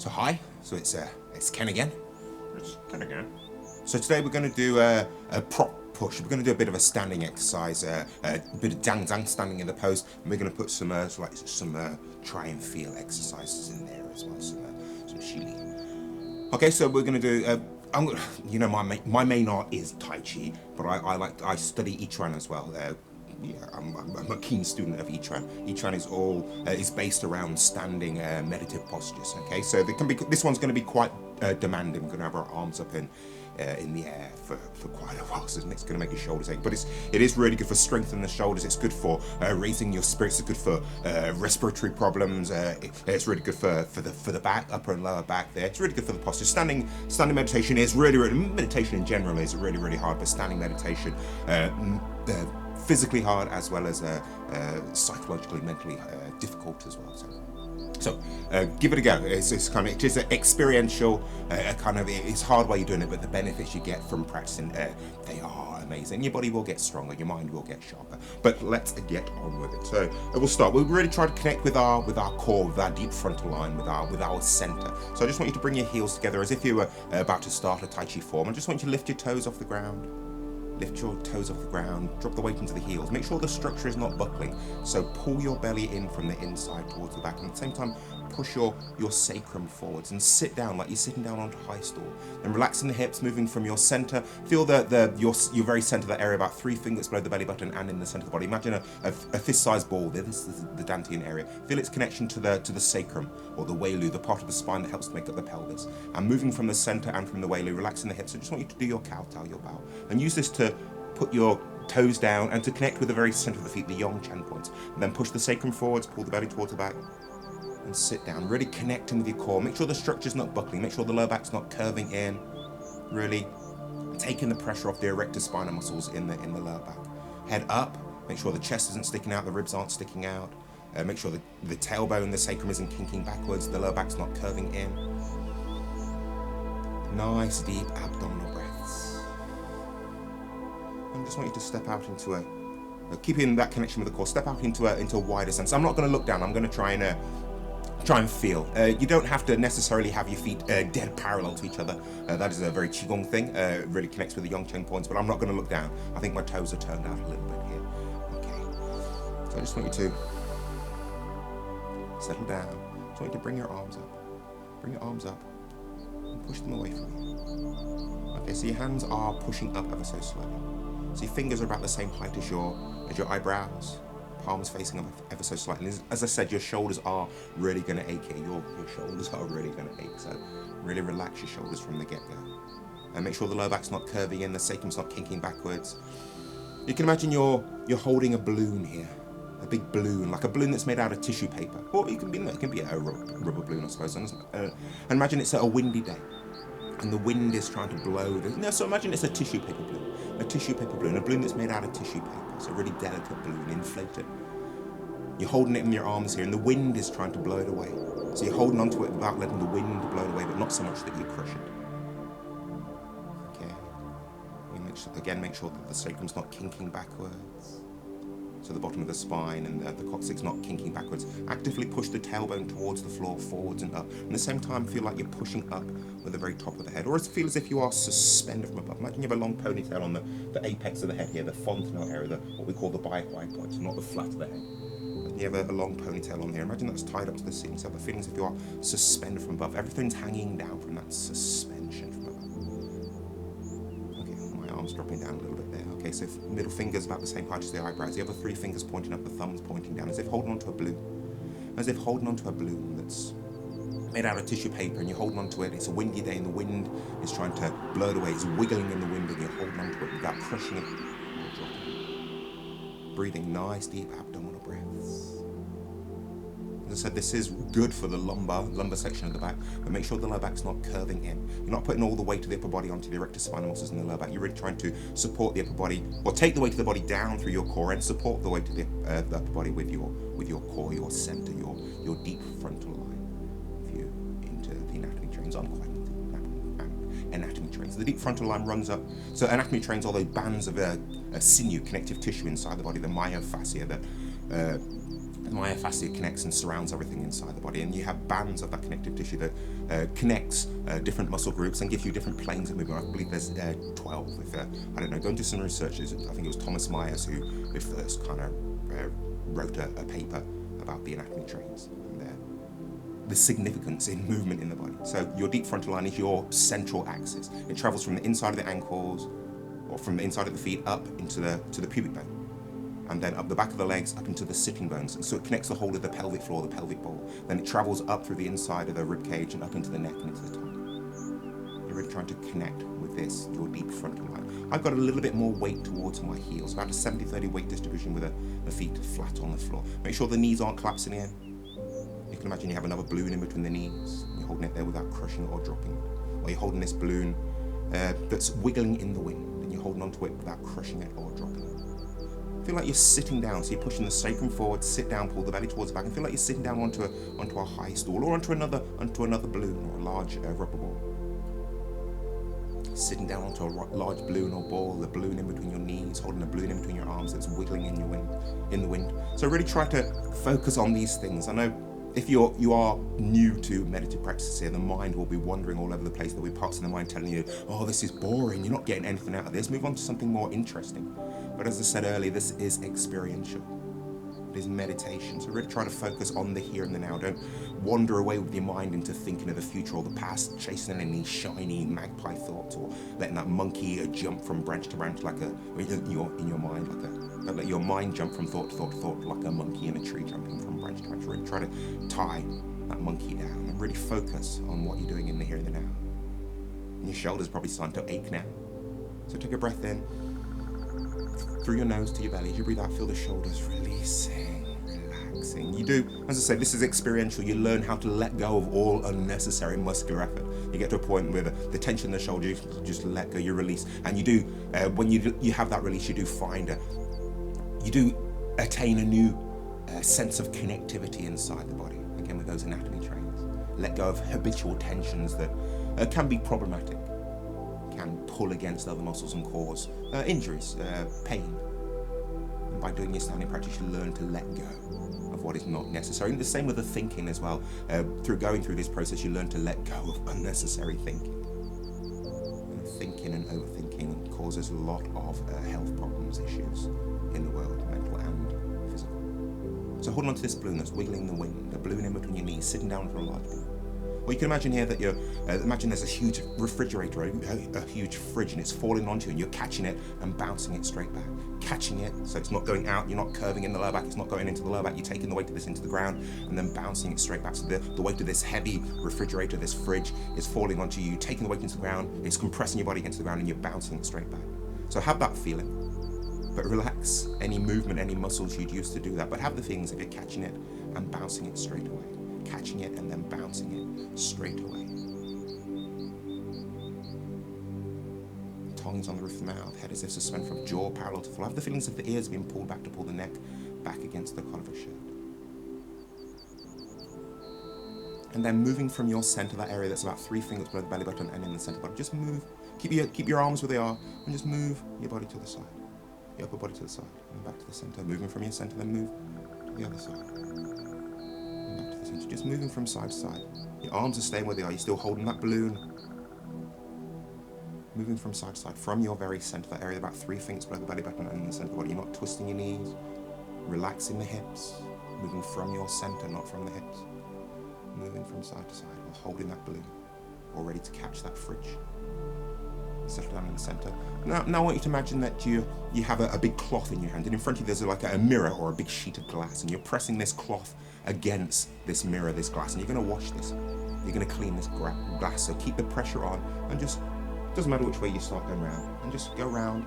So hi, so it's Ken again. It's Ken again. So today we're going to do a prop push. We're going to do a bit of a standing exercise, a bit of dang standing in the pose, and we're going to put some try and feel exercises in there as well, some shili. Okay, so we're going to do. My main art is Tai Chi, but I study Ichuan as well. I'm a keen student of Ichuan. Ichuan is based around standing meditative postures. Okay, so this one's going to be quite demanding. We're going to have our arms up in the air for quite a while, so it's going to make your shoulders ache. But it is really good for strengthening the shoulders. It's good for raising your spirits. It's good for respiratory problems. It's really good for the back, upper and lower back. There, it's really good for the posture. Standing meditation is really meditation in general is really hard, but standing meditation. Physically hard as well as psychologically, mentally difficult as well. So give it a go. It's just an experiential it's hard while you're doing it, but the benefits you get from practicing they are amazing. Your body will get stronger, your mind will get sharper. But let's get on with it. So we'll start. We'll really try to connect with our core, with our deep frontal line, with our center. So I just want you to bring your heels together as if you were about to start a Tai Chi form. I just want you to lift your toes off the ground. Lift your toes off the ground, drop the weight into the heels. Make sure the structure is not buckling. So pull your belly in from the inside towards the back, and at the same time, push your sacrum forwards and sit down like you're sitting down on a high stool. And relaxing the hips, moving from your center. Feel your very center, that area about 3 fingers below the belly button and in the center of the body. Imagine a fist-sized ball. This is the dantian area. Feel its connection to the sacrum, or the Wei-Lu, the part of the spine that helps to make up the pelvis. And moving from the center and from the Wei-Lu, relaxing the hips. I just want you to do your kowtow, your bow, and use this to put your toes down and to connect with the very center of the feet, the Yong-Chan points. And then push the sacrum forwards, pull the belly towards the back, and sit down. Really connecting with your core. Make sure the structure's not buckling. Make sure the lower back's not curving in. Really taking the pressure off the erector spinal muscles in the lower back. Head up. Make sure the chest isn't sticking out, the ribs aren't sticking out. Make sure the tailbone, the sacrum isn't kinking backwards, the lower back's not curving in. Nice deep abdominal breaths. I just want you to step out into keeping that connection with the core, step out into a wider sense. I'm not going to look down. I'm going to try and feel. You don't have to necessarily have your feet dead parallel to each other. That is a very Qigong thing. It really connects with the Yong-Chen points, but I'm not going to look down. I think my toes are turned out a little bit here. Okay. So I just want you to settle down. I just want you to bring your arms up. Bring your arms up and push them away from you. Okay, so your hands are pushing up ever so slightly. So your fingers are about the same height as your eyebrows, palms facing up ever so slightly. As I said, your shoulders are really going to ache here. Your shoulders are really going to ache, so really relax your shoulders from the get-go. And make sure the lower back's not curving in, the sacrum's not kinking backwards. You can imagine you're holding a balloon here, a big balloon, like a balloon that's made out of tissue paper. Or it can be a rubber balloon, I suppose. And imagine it's a windy day, and the wind is trying to blow. So imagine it's a tissue paper balloon. A balloon that's made out of tissue paper. It's a really delicate balloon, inflated. You're holding it in your arms here, and the wind is trying to blow it away. So you're holding onto it without letting the wind blow it away, but not so much that you crush it. Okay. Make sure that the sacrum's not kinking backwards. So the bottom of the spine and the coccyx not kinking backwards. Actively push the tailbone towards the floor, forwards and up. And at the same time, feel like you're pushing up with the very top of the head. Or feel as if you are suspended from above. Imagine you have a long ponytail on the apex of the head here, the fontanelle area, what we call the bihuai point, so not the flat of the head. And you have a long ponytail on here. Imagine that's tied up to the ceiling. So the feeling as if you are suspended from above. Everything's hanging down from that suspension from above. Okay, my arm's dropping down a little bit there. Okay, so middle finger's about the same height as the eyebrows. The other 3 fingers pointing up, the thumbs pointing down, as if holding onto a balloon. As if holding onto a balloon that's made out of tissue paper, and you're holding onto it. It's a windy day, and the wind is trying to blow it away. It's wiggling in the wind, and you're holding onto it without crushing it or dropping. Breathing nice, deep abdominal breaths. As I said, this is good for the lumbar section of the back, but make sure the lower back's not curving in. You're not putting all the weight of the upper body onto the erector spinal muscles in the lower back. You're really trying to support the upper body, or take the weight of the body down through your core and support the weight of the upper body with your core, your center, your deep frontal line. If you're into the anatomy trains, I'm quite into anatomy trains. The deep frontal line runs up. So anatomy trains are those bands of sinew, connective tissue inside the body, the myofascia, The myofascia connects and surrounds everything inside the body, and you have bands of that connective tissue that connects different muscle groups and gives you different planes of movement. I believe there's 12. If I don't know, go and do some research. I think it was Thomas Myers who first kind of wrote a paper about the anatomy trains and the significance in movement in the body. So your deep frontal line is your central axis. It travels from the inside of the ankles or from the inside of the feet up into the pubic bone, and then up the back of the legs, up into the sitting bones. And so it connects the whole of the pelvic floor, the pelvic bowl. Then it travels up through the inside of the rib cage and up into the neck and into the tongue. You're really trying to connect with this, your deep frontal line. I've got a little bit more weight towards my heels, about a 70-30 weight distribution with the feet flat on the floor. Make sure the knees aren't collapsing in. You can imagine you have another balloon in between the knees. You're holding it there without crushing it or dropping it. Or you're holding this balloon that's wiggling in the wind, and you're holding onto it without crushing it or dropping it. Feel like you're sitting down, so you're pushing the sacrum forward, sit down, pull the belly towards the back, and feel like you're sitting down onto a high stool or onto another balloon or a large rubber ball. Sitting down onto a large balloon or ball, the balloon in between your knees, holding a balloon in between your arms that's wiggling in the wind. So really try to focus on these things. I know if you are new to meditative practices here, the mind will be wandering all over the place. There'll be parts of the mind telling you, oh, this is boring, you're not getting anything out of this. Move on to something more interesting. But as I said earlier, this is experiential. It is meditation. So really try to focus on the here and the now. Don't wander away with your mind into thinking of the future or the past, chasing any shiny magpie thoughts, or letting that monkey jump from branch to branch in your mind. Don't let your mind jump from thought to thought to thought like a monkey in a tree jumping from branch to branch. Really try to tie that monkey down and really focus on what you're doing in the here and the now. And your shoulders are probably starting to ache now. So take a breath in through your nose to your belly. As you breathe out, feel the shoulders releasing, relaxing. You do, as I say, this is experiential. You learn how to let go of all unnecessary muscular effort. You get to a point where the tension in the shoulder, you just let go, you release. And you do, when you have that release, you do attain a new sense of connectivity inside the body. Again, with those anatomy trains. Let go of habitual tensions that can be problematic, can pull against other muscles and cause injuries, pain. And by doing your standing practice, you learn to let go of what is not necessary. And the same with the thinking as well. Through going through this process, you learn to let go of unnecessary thinking. And thinking and overthinking causes a lot of health problems, issues in the world, mental and physical. So hold on to this balloon that's wiggling in the wind, a balloon in between your knees, sitting down for a large balloon. Or you can imagine here that imagine there's a huge refrigerator, a huge fridge, and it's falling onto you, and you're catching it and bouncing it straight back. Catching it, so it's not going out, you're not curving in the lower back, it's not going into the lower back, you're taking the weight of this into the ground, and then bouncing it straight back. So the weight of this heavy refrigerator, this fridge, is falling onto you, taking the weight into the ground, it's compressing your body against the ground, and you're bouncing it straight back. So have that feeling, but relax any movement, any muscles you'd use to do that, but have the feelings if you're catching it and bouncing it straight away. Catching it and then bouncing it straight away. Tongues on the roof of the mouth, head as if suspended from jaw parallel to floor. Have the feelings of the ears being pulled back to pull the neck back against the collar of a shirt. And then moving from your center, that area that's about 3 fingers below the belly button and in the center body, just move. Keep your arms where they are, and just move your body to the side. Your upper body to the side, and back to the center. Moving from your center, then move to the other side. Just moving from side to side. Your arms are staying where they are. You're still holding that balloon. Moving from side to side, from your very center, that area about 3 fingers below the belly button and in the center of the body. You're not twisting your knees, relaxing the hips, moving from your center, not from the hips. Moving from side to side, while holding that balloon, or ready to catch that fridge. Settle down in the center. Now I want you to imagine that you have a big cloth in your hand, and in front of you there's like a mirror or a big sheet of glass, and you're pressing this cloth against this mirror, this glass, and you're going to wash this. You're going to clean this glass. So keep the pressure on, and just, doesn't matter which way you start going round, and just go round,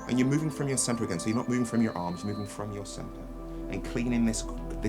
and you're moving from your center again. So you're not moving from your arms, you're moving from your center, and cleaning this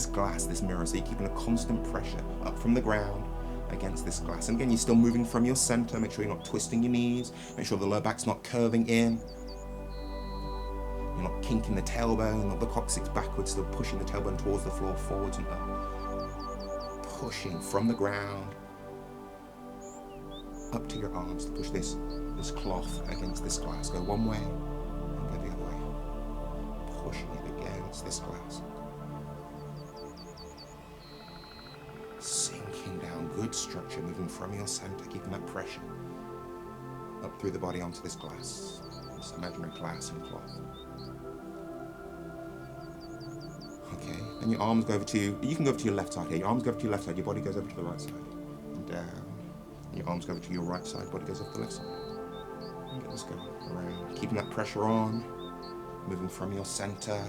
glass, this mirror. So you're keeping a constant pressure up from the ground against this glass. And again, you're still moving from your center. Make sure you're not twisting your knees. Make sure the lower back's not curving in. You're not kinking the tailbone or the coccyx backwards, still pushing the tailbone towards the floor, forwards and up. Pushing from the ground up to your arms to push this cloth against this glass. Go one way and go the other way. Pushing it against this glass. solid structure moving from your center, keeping that pressure up through the body onto this glass, this imaginary glass and cloth. Okay, and your arms go over to, you can go over to your left side here. Your arms go over to your left side, your body goes over to the right side. And down. Your arms go over to your right side, body goes over to the left side. And get this going around, keeping that pressure on, moving from your center.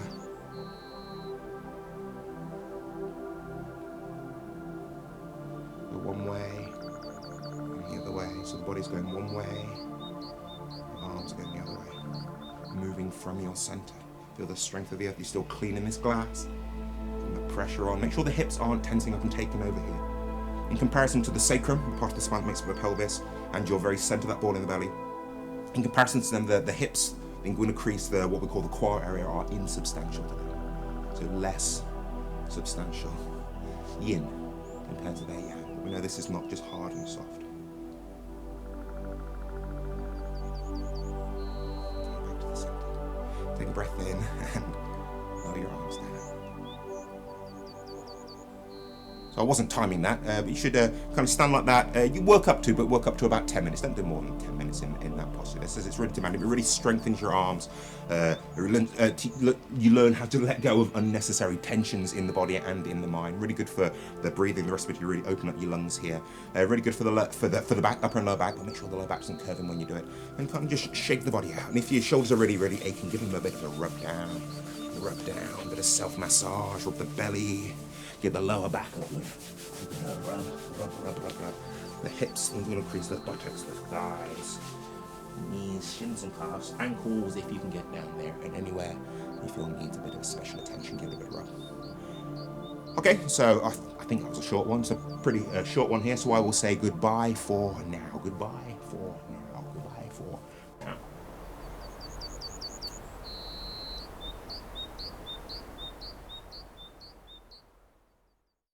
One way and the other way, so the body's going one way, the arms going the other way, moving from your center. Feel the strength of the earth. You're still cleaning this glass, and the pressure on. Make sure the hips aren't tensing up and taking over here. In comparison to the sacrum, the part of the spine that makes up the pelvis, and your very center of that ball in the belly, in comparison to them, the hips, the inguinal crease, what we call the quad area, are insubstantial to them. So less substantial. Yin compared to their yang. We know this is not just hard and soft. Back to the center. Take a breath in and lower your arms down. So I wasn't timing that, but you should kind of stand like that. You work up to about 10 minutes. Don't do more than 10 minutes in that posture. This is, it's really demanding. It really strengthens your arms. You learn how to let go of unnecessary tensions in the body and in the mind. Really good for the breathing, the respiratory. Really open up your lungs here. Really good for the back, upper and lower back. But make sure the lower back isn't curving when you do it. And kind of just shake the body out. And if your shoulders are really aching, give them a bit of a rub down, a bit of self-massage. Rub the belly. Get the lower back up. Rub. The hips, inguinal crease, the buttocks, the thighs, knees, shins and calves, ankles if you can get down there, and anywhere you feel needs a bit of special attention, give it a bit of rub. Okay, so I think that was a short one. It's a pretty short one here, so I will say goodbye for now. Goodbye for now. Goodbye for